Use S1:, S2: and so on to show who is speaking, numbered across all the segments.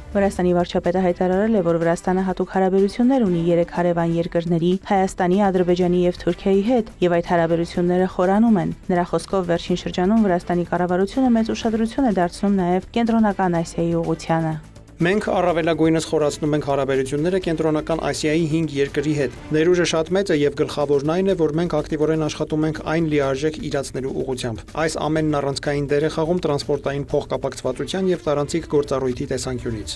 S1: Վրաստանի վարչապետը հայտարարել է, որ Վրաստանը հատուկ հարաբերություններ ունի 3 հարևան երկրների՝ Հայաստանի, Ադրբեջանի եւ Թուրքիայի հետ, եւ այդ հարաբերությունները խորանում են։ Նրա խոսքով վերջին շրջանում Վրաստանի կառավարությունը մեծ ուշադրություն է դարձնում նաեւ Կենտրոնական Ասիայի ուղղությանը։
S2: Մենք առավելագույնս խորացնում ենք հարաբերությունները Կենտրոնական Ասիայի 5 երկրի հետ։ Ներուժը շատ մեծ է եւ գլխավորն այն է, որ մենք ակտիվորեն աշխատում ենք այն լիարժեք իրացնելու ուղղությամբ։ Այս ամենն առանցքային դեր է խաղում տրանսպորտային փոխկապակցվածության եւ տարանցիկ գործառույթի տեսանկյունից։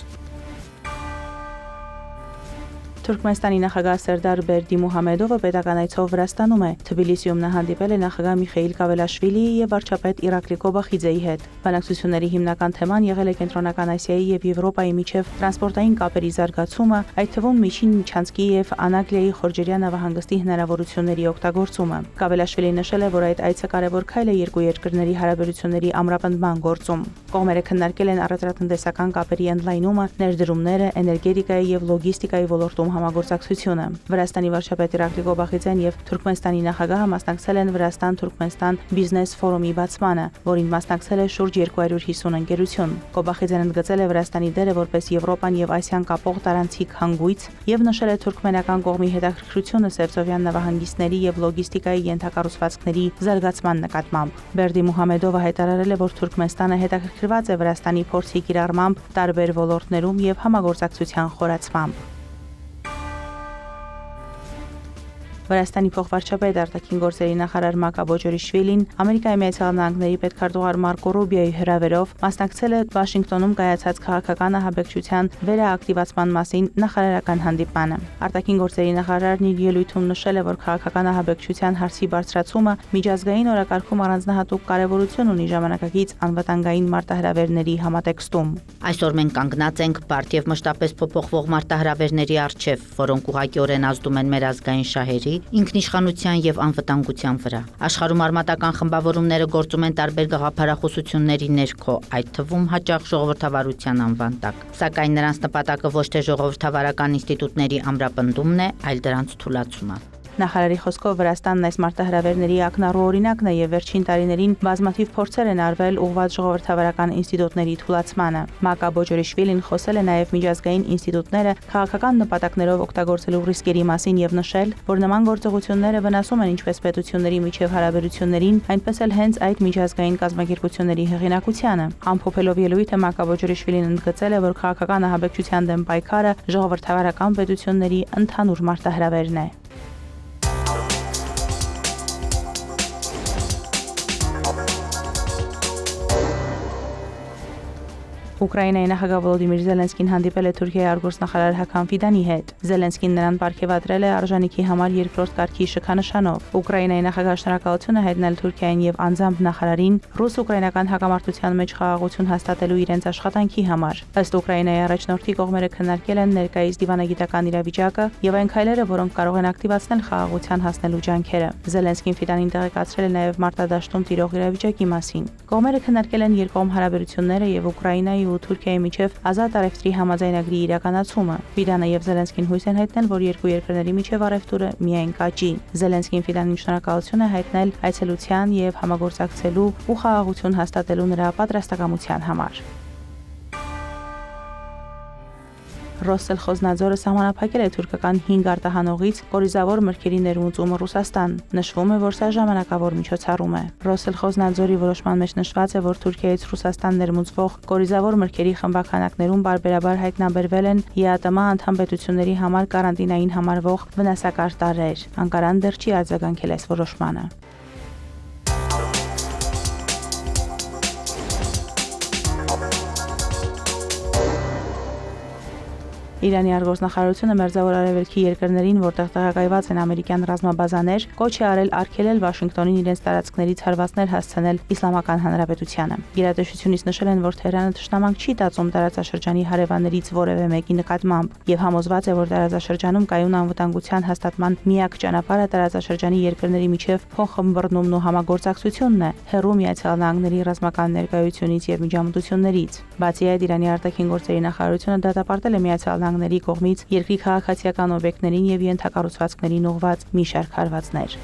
S1: Թուրքմենստանի նախագահ Սերդար Բերդիմուհամեդովը պետական այցով Վրաստանում է։ Թբիլիսիում նա հանդիպել է նախագահ Միխեիլ Կավելաշվիլիի եւ վարչապետ Իրակլի Կոբախիձեի հետ։ Բանակցությունների հիմնական թեման եղել է Կենտրոնական Ասիայի եւ Եվրոպայի միջև տրանսպորտային կապերի զարգացումը, այդ թվում միջին Միչանսկի եւ Անագլիայի խորջերյա նավահանգստի հնարավորությունների օգտագործումը։ Կավելաշվիլին նշել է, որ այդ այցը կարևոր քայլ է երկու երկրների հարաբերությունների ամրապնդման գործում։ Կողմերը քննարկել են առևտրատնտեսական կապերի ընդլայնումը, ներդրումները, էներգետիկայի եւ լոգիստիկայի ոլորտում համագործակցությունը։ Վրաստանի վարչապետ Իրակլի Կոբախիձեն եւ Թուրքմենստանի նախագահը մասնակցել են Վրաստան-Թուրքմենստան բիզնես ֆորումի բացմանը, որին մասնակցել է շուրջ 250 ընկերություն։ Կոբախիձենը ընդգծել է Վրաստանի դերը որպես Եվրոպան եւ Ասիան կապող տարանցիկ հանգույց եւ նշել է թուրքմենական կողմի հետաքրքրությունը Սևծովյան նավահանգիստների եւ լոգիստիկայի ենթակառուցվածքների զարգացման նկատմամբ։ Բերդիմուհամեդովը հայտարարել է, որ Թուրքմենստանը հետաքրքրված է Վրաստանի փորձի կիրառմամբ տարբեր ոլորտներում եւ համագործակցության խորացմամբ։ Վրաստանի փոխվարչապետ արտաքին գործերի նախարար Մակա Բոջորիշվիլին Ամերիկայի Միացյալ Նահանգների պետքարտուղար Մարկո Ռուբիոյի հրավերով մասնակցել է Վաշինգտոնում կայացած քաղաքական ահաբեկչության վերաակտիվացման մասին նախարարական հանդիպմանը։ Արտաքին գործերի նախարարն իր ելույթում նշել է, որ քաղաքական ահաբեկչության հարցի բարձրացումը միջազգային օրակարգում առանձնահատուկ կարևորություն ունի ժամանակակից անվտանգային մարտահրավերների համատեքստում։
S3: Այսօր մենք կանգնած ենք բարդ եւ մշտապես փոփոխվող մարտահրավերների առջև, որոնք ուղղակիորեն ազդում են մեր ազգային շահերի, ինքնիշխանության եւ անվտանգության վրա։ Աշխարհում արմատական խմբավորումները գործում են տարբեր գաղափարախոսությունների ներքո, այդ թվում հաճախ ժողովրդավարության անվան տակ։ Սակայն նրանց նպատակը ոչ թե ժողովրդավարական ինստիտուտների ամրապնդումն է, այլ դրանց թուլացումը։
S1: Նախարարի խոսքով Վրաստանն այս մարտահրավերների ակնառու օրինակն է եւ վերջին տարիներին բազմաթիվ փորձեր են արվել ուղղված ժողովրդավարական ինստիտուտների թուլացմանը։ Մակա Բոջորիշվիլին խոսել է նաեւ միջազգային ինստիտուտները քաղաքական նպատակներով օգտագործելու ռիսկերի մասին եւ նշել, որ նման գործողությունները վնասում են ինչպես պետությունների միջև հարաբերություններին, այնպես էլ հենց այդ միջազգային կազմակերպությունների հեղինակությանը։ Ամփոփելով ելույթը Մակա Բոջորիշվիլին ընդգծել է, որ քաղաքական ահաբեկչության դեմ պայքարը ժողովրդավարական պետությունների ընդհանուր մարտահրավերն է։ Ուկրաինայի նախագահ Վոլոդիմիր Զելենսկին հանդիպել է Թուրքիայի արտգործնախարար Հական Ֆիդանի հետ։ Զելենսկին նրան պարգևատրել է արժանիքի համար երկրորդ կարգի շքանշանով։ Ուկրաինայի նախագահ շնորհակալություն է հայտնել Թուրքիային եւ անձամբ նախարարին ռուս-ուկրաինական հակամարտության մեջ խաղաղություն հաստատելու իրենց աշխատանքի համար։ Ըստ Ուկրաինայի առաջնորդի կողմերը քննարկել են ներկայիս դիվանագիտական իրավիճակը եւ այն քայլերը, որոնք կարող են ակտիվացնել խաղաղության հասնելու ջանքերը։ Զելենսկին Ֆիդանին տեղեկացրել է նաեւ մարտադաշտում տիրող իրավիճակի մասին։ Կողմերը քննարկել են երկկողմ հարաբերությունները եւ Ուկրաինայի ու Թուրքիայի միջև ազատ առևտրի համաձայնագրի իրականացումը։ Ֆիդանը եւ Զելենսկին հույս են հայտնել, որ երկու երկրների միջև առևտուրը միայն կաճի։ Զելենսկին Ֆիդանին շնորհակալություն է հայտնել այցելության եւ համագործակցելու ու խաղաղություն հաստատելու նրա պատրաստակամության համար։ Ռոսսելխոզնաձորը սահմանափակել է թուրքական 5 արտահանողից կորիզավոր մրգերի ներմուծումը Ռուսաստան։ Նշվում է, որ սա ժամանակավոր միջոցառում է։ Ռոսսելխոզնաձորի որոշման մեջ նշված է, որ Թուրքիայից Ռուսաստան ներմուծվող կորիզավոր մրգերի խմբականակներում բարբերաբար հայտնաբերվել են ԵԱՏՄ անդամ պետությունների համար կարանտինային համարվող վնասակար տարրեր։ Անկարան դեռ չի արձագանքել այս որոշմանը։ Իրանի արտգործնախարարությունը Մերձավոր Արևելքի երկրներին, որտեղ տեղակայված են ամերիկյան ռազմաբազաներ, կոչ է արել արգելել Վաշինգտոնին իրենց տարածքներից հարվածներ հասցնել Իսլամական Հանրապետությանը։ Գերատեսչությունից նշել են, որ Թեհրանը թշնամանք չի տածում տարածաշրջանի հարևաններից որևէ մեկի նկատմամբ եւ համոզված է, որ տարածաշրջանում կայուն անվտանգության հաստատման միակ ճանապարհը տարածաշրջանի երկրների միջև փոխըմբռնումն ու համագործակցությունն է, հեռու Միացյալ Նահանգների ռազմական ներկայությունից եւ միջամտություններից։ Բացի այդ, Իրանի արտաքին գործերի նախարարությունը դատապարտել է Միացյալ Նահանգների կողմից երկրի քաղաքացիական օբյեկտներին եւ ենթակառուցվածքներին ուղղված մի շարք հարվածներ։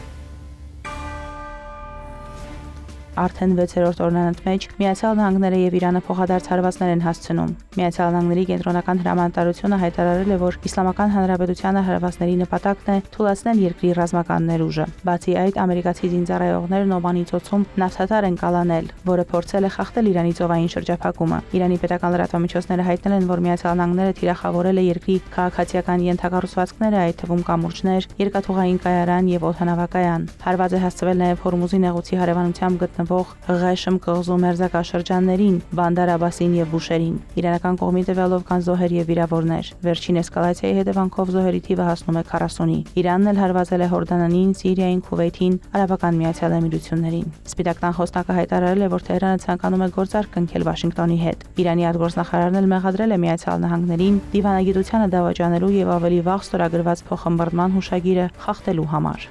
S1: Արդեն 6-րդ օրն անընդմեջ Միացյալ Նահանգները եւ Իրանը փոխադարձ հարվածներ են հասցնում։ Միացյալ Նահանգների կենտրոնական հրամանատարությունը հայտարարել է, որ Իսլամական Հանրապետությանը հարվածների նպատակն է թույլատնել երկրի ռազմական ներուժը։ Բացի այդ, ամերիկացի զինծառայողներն Օմանի ծոցում նավթատար են կալանել, որը փորձել է խախտել Իրանի ծովային շրջափակումը։ Իրանի պետական լրատվամիջոցները հայտնել են, որ Միացյալ Նահանգները թիրախավորել է երկրի քաղաքացիական ենթակառուցվածքները, այդ թվում կամուրջներ, երկաթուղային կայարան եւ օդանավակայան։ Հարված է հասցվել նաեւ Հորմուզի նեղուցի հարևանությամբ գտնվող Ղեշմ կղզու մերձակաշրջաններին, Բանդար Աբասին եւ Բուշերին։ Իրանական կողմի տվյալով կան զոհեր եւ վիրավորներ։ Վերջին էսկալացիայի հետևանքով զոհերի թիվը հասնում է 40-ի։ Իրանն էլ հարվածել է Հորդանանին, Սիրիային, Քուվեյթին, Արաբական Միացյալ Էմիրություններին։ Սպիտակ տան խոսնակը հայտարարել է, որ Թեհրանը ցանկանում է գործարք կնքել Վաշինգտոնի հետ։ Իրանի արտգործնախարարն էլ մեղադրել է Միացյալ Նահանգներին դիվանագիտությանը դավաճանելու եւ ավելի վաղ ստորագրված փոխմբռնման հուշագիրը խախտելու համար։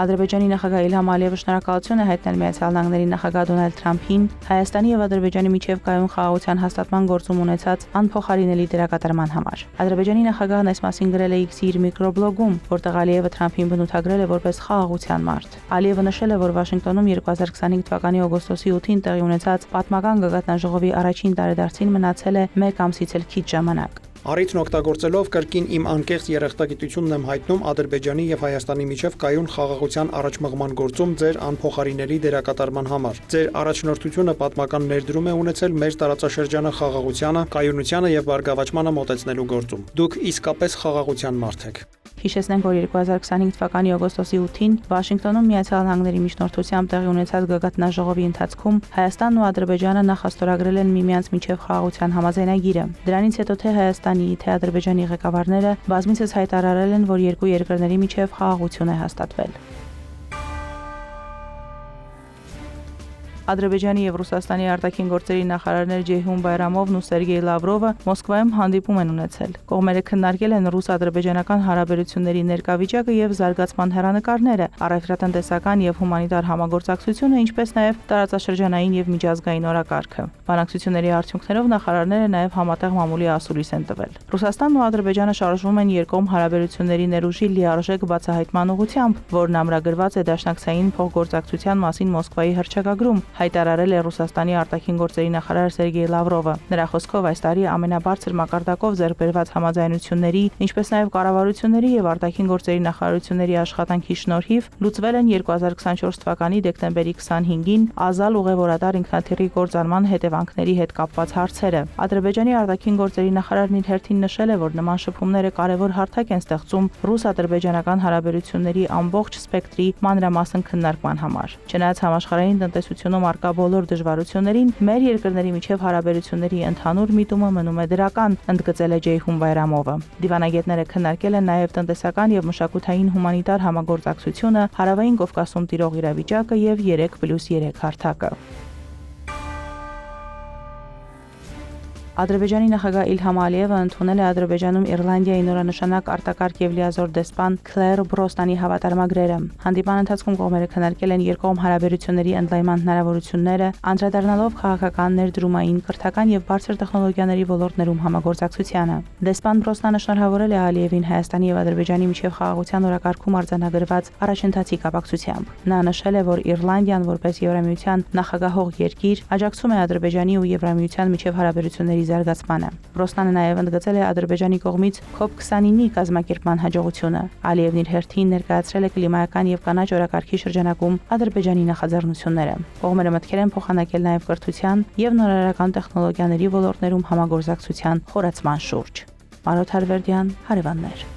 S1: Ադրբեջանի նախագահ Իլհամ Ալիևը շնորհակալություն է հայտնել Միացյալ Նահանգների նախագահ Դոնալդ Թրամփին Հայաստանի եւ Ադրբեջանի միջև կայուն խաղաղության հաստատման գործում ունեցած անփոխարինելի դերակատարման համար։ Ադրբեջանի նախագահն այս մասին գրել է X-ի իր միկրոբլոգում, որտեղ Ալիևը Թրամփին բնութագրել է որպես խաղաղության մարդ։ Ալիևը նշել է, որ Վաշինգտոնում 2025 թվականի օգոստոսի 8-ին տեղի ունեցած պատմական գագաթնաժողովի առաջին տարեդարձին մնացել է 1 ամսից էլ քիչ ժամանակ։
S2: Առիթն օգտագործելով կրկին իմ անկեղծ երախտագիտությունն եմ հայտնում Ադրբեջանի եւ Հայաստանի միջև կայուն խաղաղության առաջմղման գործում ձեր անփոխարինելի դերակատարման համար։ Ձեր առաջնորդությունը պատմական ներդրում է ունեցել մեր տարածաշրջանը խաղաղությանը, կայունությանը եւ բարգավաճմանը մոտեցնելու գործում։ Դուք իսկապես խաղաղության մարդ եք։
S1: Հիշեցնենք, որ 2025 թվականի օգոստոսի 8-ին Վաշինգտոնում Միացյալ Նահանգների միջնորդությամբ տեղի ունեցած գագաթնաժողովի ընթացքում Հայաստանն ու Ադրբեջանը նախաստորագրել են միմյանց միջև խաղաղության համաձայնագիրը։ Դրանից հետո թե Հայաստանի, թե Ադրբեջանի ղեկավարները բազմիցս հայտարարել են, որ երկու երկրների միջև խաղաղություն է հաստատվել։ Ադրբեջանի եւ Ռուսաստանի արտաքին գործերի նախարարներ Ջեյհուն Բայրամովն ու Սերգեյ Լավրովը Մոսկվայում հանդիպում են ունեցել։ Կողմերը քննարկել են ռուս-ադրբեջանական հարաբերությունների ներկայվիճակը եւ զարգացման հեռանկարները, առևտրատնտեսական եւ հումանիտար համագործակցությունը, ինչպես նաեւ տարածաշրջանային եւ միջազգային օրակարգը։ Բանակցությունների արդյունքներով նախարարները նաեւ համատեղ մամուլի ասուլիս են տվել։ Ռուսաստանն ու Ադրբեջանը շարժվում են երկկողմ հարաբերությունների ներուժի լիարժեք բացահայտման ուղղությամբ, որն ամրագրված է դաշնակցային փոխգործակցության մասին Մոսկվայի հռչակագրում, հայտարարել է Ռուսաստանի արտաքին գործերի նախարար Սերգեյ Լավրովը։ Նրա խոսքով այս տարի ամենաբարձր մակարդակով ձեռքբերված համաձայնությունների, ինչպես նաև կառավարությունների եւ արտաքին գործերի նախարարությունների աշխատանքի շնորհիվ լուծվել են 2024 թվականի դեկտեմբերի 25-ին ազալ ուղևորատար ինքնաթիռի կործանման հետևանքների հետ կապված հարցերը։ Ադրբեջանի արտաքին գործերի նախարարն իր հերթին նշել է, որ նման շփումները կարևոր հարթակ են ստեղծում ռուս-ադրբեջանական հարաբերությունների ամբողջ սպեկտրի մանրամասն քննարկման համար։ Չնայած համաշխարհային տնտեսությունում արկա բոլոր դժվարություններին, մեր երկրների միջև հարաբերությունների ընդհանուր միտումը մնում է դրական, ընդգծել է Ջեյհուն Բայրամովը։ Դիվանագետները քննարկել են նաև տնտեսական եւ մշակութային հումանիտար համագործակցությունը, Հարավային Կովկասում տիրող իրավիճակը եւ 3+3 հարթակը։ Ադրբեջանի նախագահ Իլհամ Ալիևը ընդունել է Ադրբեջանում Իռլանդիայի նորանշանակ արտակարգ եւ լիազոր դեսպան Քլեր Բրոստանի հավատարմագրերը։ Հանդիպման ընթացքում կողմերը քննարկել են երկկողմ հարաբերությունների ընդլայնման հնարավորությունները, անդրադառնալով քաղաքական, ներդրումային, կրթական եւ բարձր տեխնոլոգիաների ոլորտներում համագործակցությանը։ Դեսպան Բրոստանը շնորհավորել է Ալիևին Հայաստանի եւ Ադրբեջանի միջև խաղաղության օրակարգում արձանագրված առաջընթացի կապակցությամբ։ Նա նշել է, որ Իռլանդիան որպես Եվրամիության նախագահող երկիր աջակցում է Ադրբեջանի ու Եվրամիության միջև հարաբերությունների զարգացմանը։ Ռոստանը նաև ընդգծել է Ադրբեջանի կողմից COP29-ի կազմակերպման հաջողությունը։ Ալիևն իր հերթին ներկայացրել է կլիմայական եւ կանաչ օրակարգի շրջանակում Ադրբեջանի նախաձեռնությունները։ Կողմերը մտքեր են փոխանակել նաև կրթության եւ նորարարական տեխնոլոգիաների ոլորտներում համագործակցության խորացման շուրջ։ Մարոթ Հարվերդյան, հարևաններ։